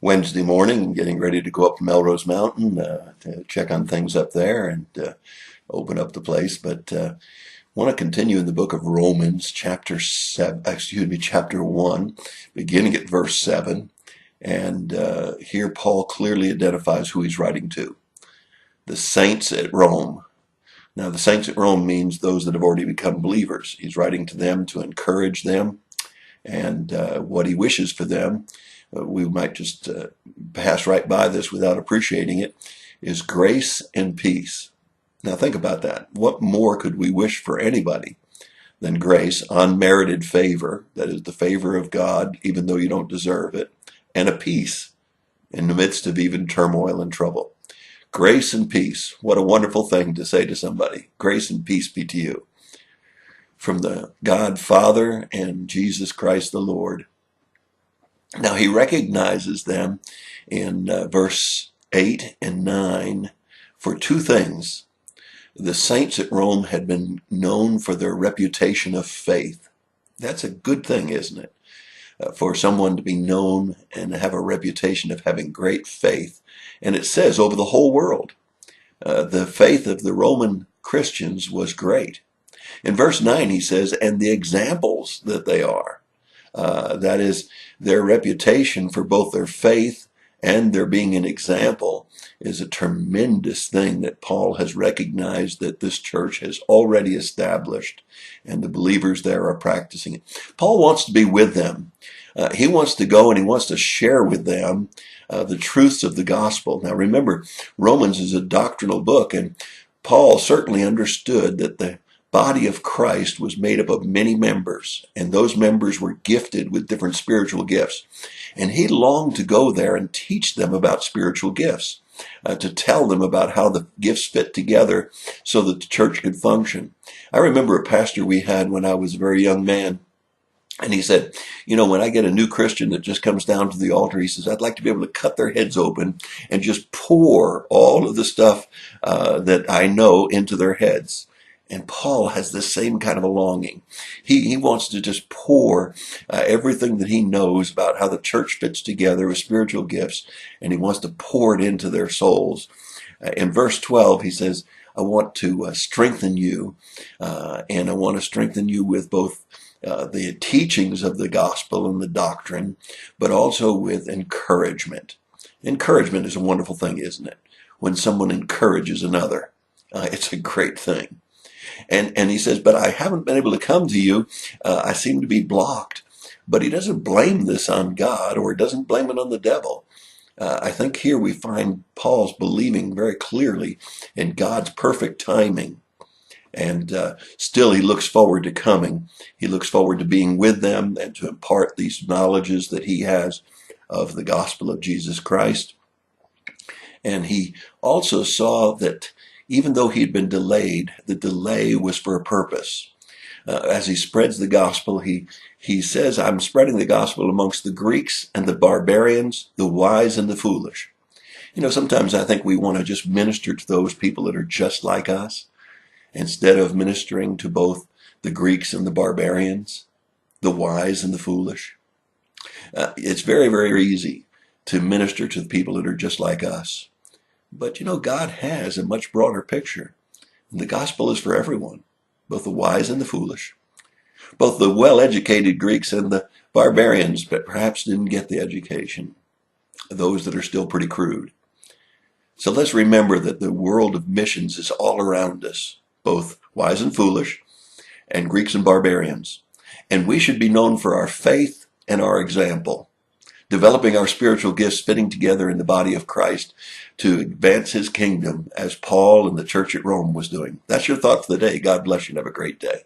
Wednesday morning, getting ready to go up to Melrose Mountain to check on things up there and open up the place. But want to continue in the book of Romans, chapter 1, beginning at verse 7. And here Paul clearly identifies who he's writing to: the saints at Rome. Now, the saints at Rome means those that have already become believers. He's writing to them to encourage them, and what he wishes for them, we might just pass right by this without appreciating it, is grace and peace. Now think about that. What more could we wish for anybody than grace, unmerited favor, that is the favor of God, even though you don't deserve it, and a peace in the midst of even turmoil and trouble. Grace and peace. What a wonderful thing to say to somebody. Grace and peace be to you from the God Father and Jesus Christ the Lord. Now he recognizes them in verse 8 and 9 for two things. The saints at Rome had been known for their reputation of faith. That's a good thing, isn't it? For someone to be known and have a reputation of having great faith. And it says over the whole world, the faith of the Roman Christians was great. In verse 9 he says, and the examples that they are. That is, their reputation for both their faith and their being an example is a tremendous thing that Paul has recognized that this church has already established, and the believers there are practicing it. Paul wants to be with them. He wants to go and he wants to share with them the truths of the gospel. Now remember, Romans is a doctrinal book, and Paul certainly understood that the body of Christ was made up of many members, and those members were gifted with different spiritual gifts. And he longed to go there and teach them about spiritual gifts, to tell them about how the gifts fit together so that the church could function. I remember a pastor we had when I was a very young man, and he said, you know, when I get a new Christian that just comes down to the altar, he says, I'd like to be able to cut their heads open and just pour all of the stuff that I know into their heads. And Paul has the same kind of a longing. He wants to just pour everything that he knows about how the church fits together with spiritual gifts, and he wants to pour it into their souls. In verse 12, he says, I want to strengthen you, and I want to strengthen you with both the teachings of the gospel and the doctrine, but also with encouragement. Encouragement is a wonderful thing, isn't it? When someone encourages another, it's a great thing. And he says, but I haven't been able to come to you. I seem to be blocked. But he doesn't blame this on God, or he doesn't blame it on the devil. I think here we find Paul's believing very clearly in God's perfect timing. And still he looks forward to coming. He looks forward to being with them and to impart these knowledges that he has of the gospel of Jesus Christ. And he also saw that even though he had been delayed, the delay was for a purpose. As he spreads the gospel, he says, I'm spreading the gospel amongst the Greeks and the barbarians, the wise and the foolish. You know, sometimes I think we want to just minister to those people that are just like us, instead of ministering to both the Greeks and the barbarians, the wise and the foolish. It's very, very easy to minister to the people that are just like us. But you know, God has a much broader picture. And the gospel is for everyone, both the wise and the foolish. Both the well-educated Greeks and the barbarians, but perhaps didn't get the education. Those that are still pretty crude. So let's remember that the world of missions is all around us, both wise and foolish, and Greeks and barbarians. And we should be known for our faith and our example, developing our spiritual gifts, fitting together in the body of Christ to advance his kingdom as Paul and the church at Rome was doing. That's your thought for the day. God bless you and have a great day.